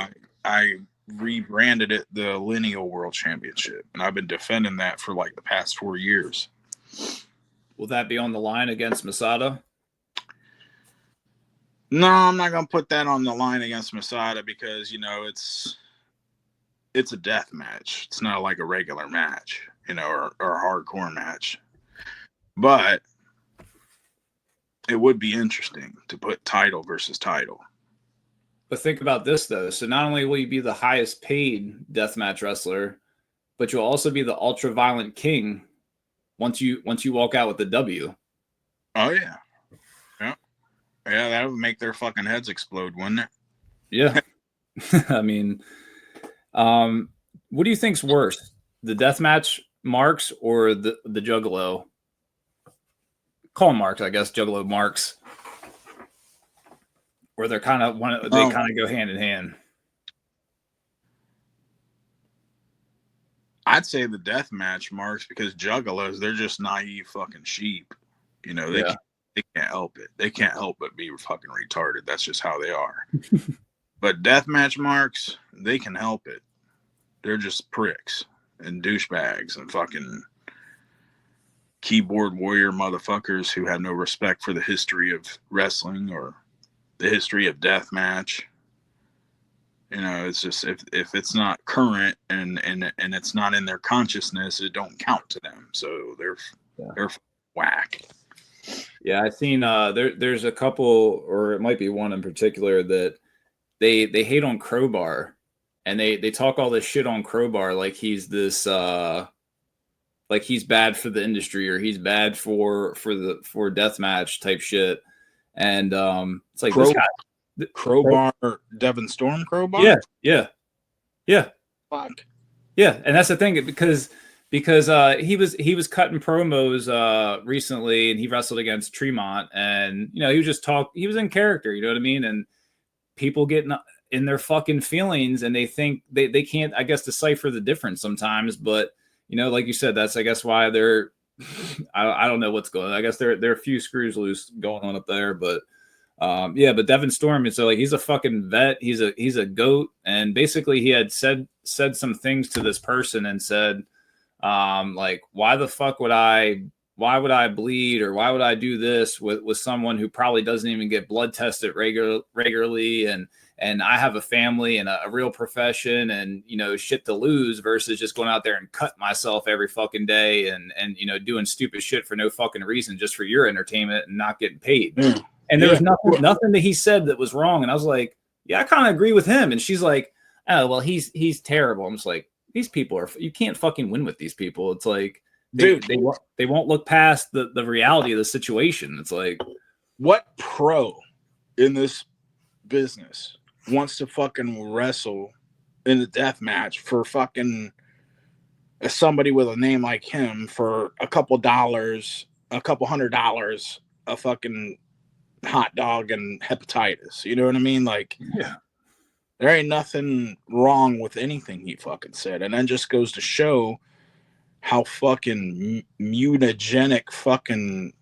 [SPEAKER 3] I rebranded it the Lineal World Championship, and I've been defending that for like the past 4 years.
[SPEAKER 2] Will that be on the line against Masada?
[SPEAKER 3] No, I'm not gonna put that on the line against Masada because it's a death match. It's not like a regular match, or a hardcore match. But it would be interesting to put title versus title.
[SPEAKER 2] But think about this though. So not only will you be the highest paid deathmatch wrestler, but you'll also be the ultra violent king once you walk out with the W.
[SPEAKER 3] Oh yeah. Yeah, that would make their fucking heads explode, wouldn't it?
[SPEAKER 2] Yeah. I mean, what do you think's worse, the deathmatch marks or the Juggalo? Call them marks, I guess. Juggalo marks, where they're kind of go hand in hand.
[SPEAKER 3] I'd say the deathmatch marks because Juggalos, they're just naive fucking sheep. They can't help it. They can't help but be fucking retarded. That's just how they are. But deathmatch marks, they can help it. They're just pricks and douchebags and fucking keyboard warrior motherfuckers who have no respect for the history of wrestling or the history of deathmatch. It's just if it's not current and it's not in their consciousness, it don't count to them. So they're whack.
[SPEAKER 2] Yeah, I've seen there's a couple, or it might be one in particular, that they hate on Crowbar, and they talk all this shit on Crowbar like he's this like he's bad for the industry or he's bad for deathmatch type shit. And it's like this guy,
[SPEAKER 3] Crowbar, Devin Storm Crowbar.
[SPEAKER 2] Yeah.
[SPEAKER 3] Fuck.
[SPEAKER 2] Yeah, and that's the thing because he was cutting promos recently, and he wrestled against Tremont, and he was in character, you know what I mean? And people get in their fucking feelings, and they think they can't, I guess, decipher the difference sometimes. But like you said, that's I guess why they're I don't know what's going on. I guess there are a few screws loose going on up there, but but Devin Storm, so like he's a fucking vet, he's a goat, and basically he had said some things to this person and said, like, why would I bleed, or why would I do this with someone who probably doesn't even get blood tested regularly, and I have a family and a real profession and shit to lose, versus just going out there and cut myself every fucking day and doing stupid shit for no fucking reason, just for your entertainment and not getting paid. And there was nothing that he said that was wrong. And I was like, yeah, I kind of agree with him. And she's like, oh, well, he's terrible. I'm just like, these people you can't fucking win with these people. It's like, they won't look past the reality of the situation. It's like,
[SPEAKER 3] what pro in this business wants to fucking wrestle in a death match for fucking somebody with a name like him for a couple $100, a fucking hot dog and hepatitis? You know what I mean? Like,
[SPEAKER 2] yeah.
[SPEAKER 3] There ain't nothing wrong with anything he fucking said. And that just goes to show how fucking mutagenic, fucking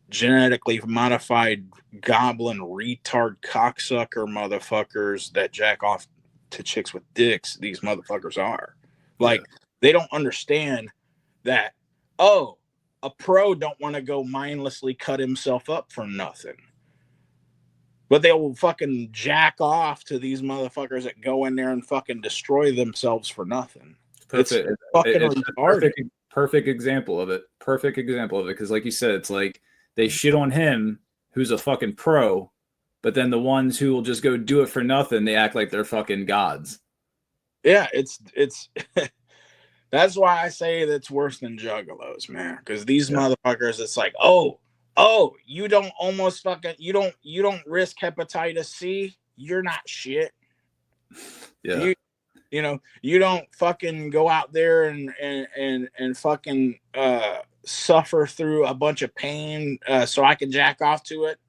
[SPEAKER 3] genetically modified goblin retard cocksucker motherfuckers that jack off to chicks with dicks these motherfuckers are. Like they don't understand that, oh, a pro don't want to go mindlessly cut himself up for nothing. But they will fucking jack off to these motherfuckers that go in there and fucking destroy themselves for nothing.
[SPEAKER 2] Perfect.
[SPEAKER 3] It's fucking retarded.
[SPEAKER 2] Perfect example of it. Perfect example of it. Because like you said, it's like they shit on him who's a fucking pro, but then the ones who will just go do it for nothing, they act like they're fucking gods.
[SPEAKER 3] Yeah, it's that's why I say that's worse than juggalos, man. Because these motherfuckers, it's like, oh, you don't almost fucking you don't risk hepatitis C, you're not shit.
[SPEAKER 2] Yeah.
[SPEAKER 3] You don't fucking go out there and fucking suffer through a bunch of pain so I can jack off to it.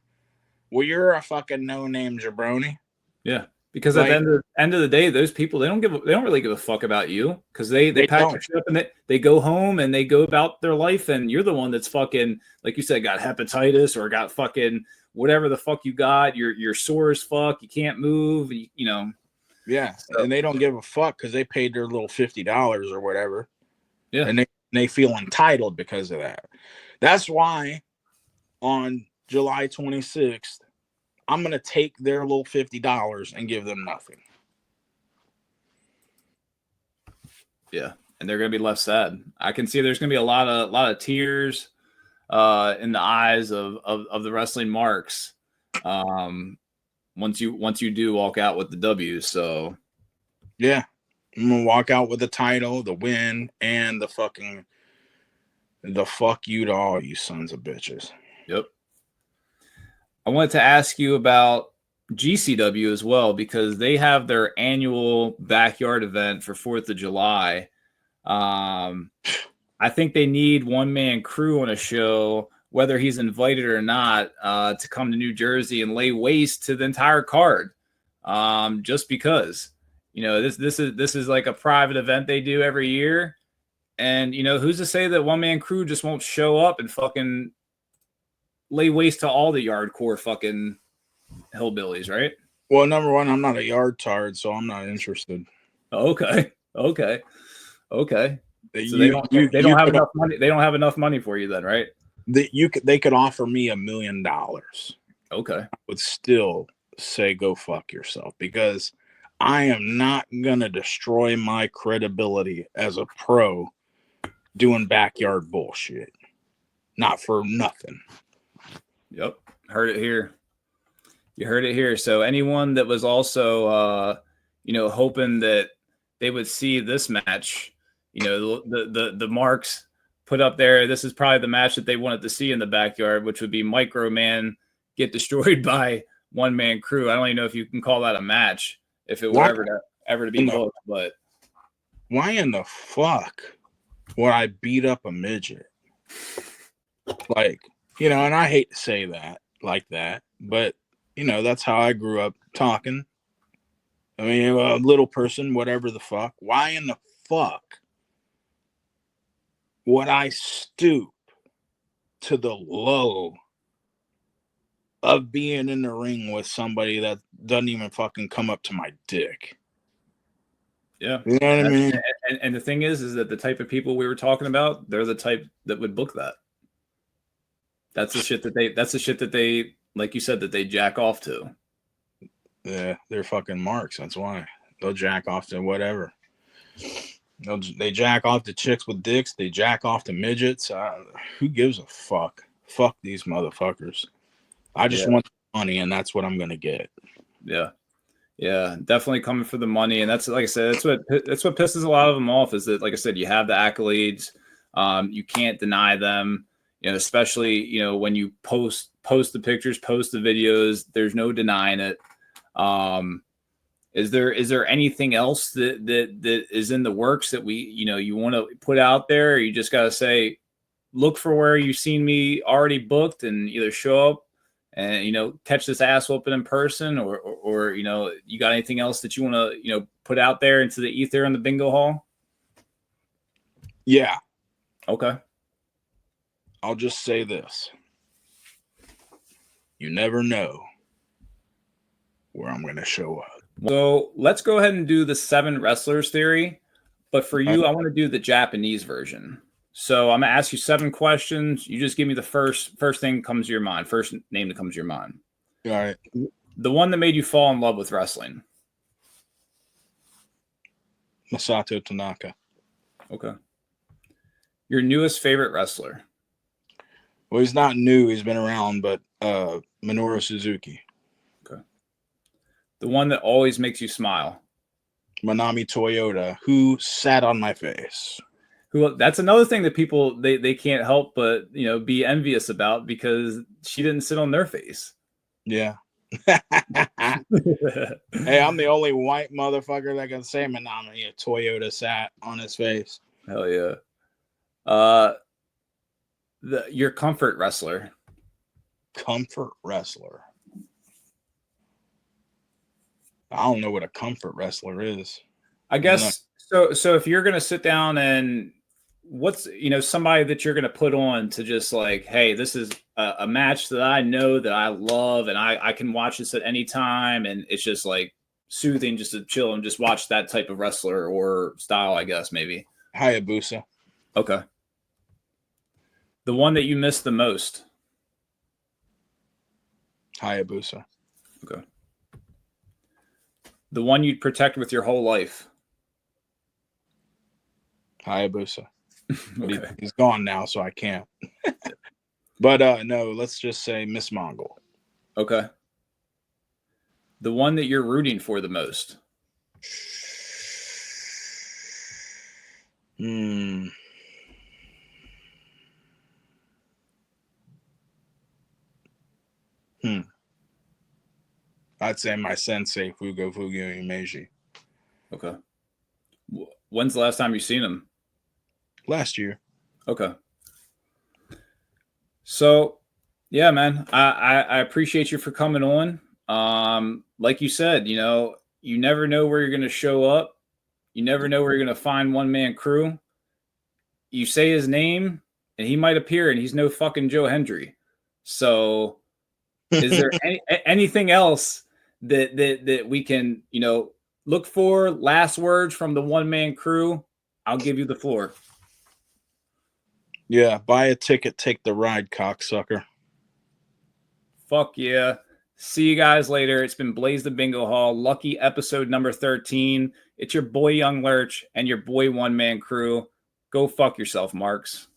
[SPEAKER 3] Well, you're a fucking no-name jabroni.
[SPEAKER 2] Yeah. Because at the end of the day, those people, they don't really give a fuck about you, because they pack your shit up and they go home and they go about their life, and you're the one that's fucking, like you said, got hepatitis or got fucking whatever the fuck you got. You're sore as fuck. You can't move. You know.
[SPEAKER 3] Yeah, so, and they don't give a fuck because they paid their little $50 or whatever.
[SPEAKER 2] Yeah,
[SPEAKER 3] and they feel entitled because of that. That's why on July 26th, I'm gonna take their little $50 and give them nothing.
[SPEAKER 2] Yeah, and they're gonna be left sad. I can see there's gonna be a lot of tears in the eyes of the wrestling marks once you do walk out with the W. So
[SPEAKER 3] yeah, I'm gonna walk out with the title, the win, and the fuck you to all you sons of bitches.
[SPEAKER 2] Yep. I wanted to ask you about GCW as well, because they have their annual backyard event for 4th of July. I think they need One Man Kru on a show, whether he's invited or not, to come to New Jersey and lay waste to the entire card. Just because, this is like a private event they do every year. And, who's to say that One Man Kru just won't show up and fucking lay waste to all the yardcore fucking hillbillies, right?
[SPEAKER 3] Well, number one, I'm not a yard tard, so I'm not interested.
[SPEAKER 2] Okay. So
[SPEAKER 3] They don't
[SPEAKER 2] have enough money. They don't have enough money for you then, right?
[SPEAKER 3] They could offer me $1 million.
[SPEAKER 2] Okay.
[SPEAKER 3] I would still say go fuck yourself, because I am not gonna destroy my credibility as a pro doing backyard bullshit. Not for nothing.
[SPEAKER 2] Yep. Heard it here. You heard it here. So anyone that was also hoping that they would see this match, the marks put up there, this is probably the match that they wanted to see in the backyard, which would be Micro Man get destroyed by One Man Kru. I don't even know if you can call that a match, if it were ever to be booked. But
[SPEAKER 3] why in the fuck would I beat up a midget? Like, and I hate to say that like that, but that's how I grew up talking. I mean, a little person, whatever the fuck. Why in the fuck would I stoop to the low of being in the ring with somebody that doesn't even fucking come up to my dick?
[SPEAKER 2] Yeah.
[SPEAKER 3] You know what I mean?
[SPEAKER 2] And the thing is that the type of people we were talking about, they're the type that would book that. That's the shit that they, like you said, that they jack off to.
[SPEAKER 3] Yeah, they're fucking marks. That's why they'll jack off to whatever. They jack off to chicks with dicks. They jack off to midgets. Who gives a fuck? Fuck these motherfuckers. I just want money, and that's what I'm gonna get.
[SPEAKER 2] Yeah, definitely coming for the money, and that's, like I said, that's what pisses a lot of them off. Is that, like I said, you have the accolades, you can't deny them. Especially when you post the pictures, post the videos. There's no denying it. Is there anything else that is in the works that you want to put out there? Or you just got to say, look for where you've seen me already booked, and either show up and catch this ass whooping in person, or you got anything else that you want to put out there into the ether in the bingo hall?
[SPEAKER 3] Yeah.
[SPEAKER 2] Okay.
[SPEAKER 3] I'll just say this. You never know where I'm going to show up.
[SPEAKER 2] So let's go ahead and do the 7 wrestlers theory. But for you, I want to do the Japanese version. So I'm gonna ask you 7 questions. You just give me the first thing that comes to your mind, first name that comes to your mind.
[SPEAKER 3] All right.
[SPEAKER 2] The one that made you fall in love with wrestling.
[SPEAKER 3] Masato Tanaka.
[SPEAKER 2] Okay. Your newest favorite wrestler.
[SPEAKER 3] Well, he's not new. He's been around, but Minoru Suzuki.
[SPEAKER 2] Okay. The one that always makes you smile.
[SPEAKER 3] Manami Toyota, who sat on my face.
[SPEAKER 2] Who? That's another thing that people they can't help but be envious about because she didn't sit on their face.
[SPEAKER 3] Yeah. Hey, I'm the only white motherfucker that can say Manami Toyota sat on his face.
[SPEAKER 2] Hell yeah. Your comfort wrestler.
[SPEAKER 3] Comfort wrestler. I don't know what a comfort wrestler is.
[SPEAKER 2] I guess so. So if you're gonna sit down and what's somebody that you're gonna put on to just like, hey, this is a match that I know that I love and I can watch this at any time and it's just like soothing just to chill and just watch that type of wrestler or style, I guess maybe.
[SPEAKER 3] Hayabusa.
[SPEAKER 2] Okay. The one that you miss the most.
[SPEAKER 3] Hayabusa.
[SPEAKER 2] Okay. The one you'd protect with your whole life.
[SPEAKER 3] Hayabusa.
[SPEAKER 2] Okay.
[SPEAKER 3] He's gone now, so I can't. But no, let's just say Miss Mongol.
[SPEAKER 2] Okay. The one that you're rooting for the most.
[SPEAKER 3] I'd say my sensei, Fugo Imeji.
[SPEAKER 2] Okay. When's the last time you've seen him?
[SPEAKER 3] Last year.
[SPEAKER 2] Okay. So, yeah, man, I appreciate you for coming on. Like you said, you never know where you're going to show up. You never know where you're going to find One Man Kru. You say his name and he might appear and he's no fucking Joe Hendry. So is there anything else that we can, look for? Last words from the One Man Kru. I'll give you the floor.
[SPEAKER 3] Yeah, buy a ticket, take the ride, cocksucker.
[SPEAKER 2] Fuck yeah. See you guys later. It's been Blaze the Bingo Hall. Lucky episode number 13. It's your boy Young Lurch and your boy One Man Kru. Go fuck yourself, Marks.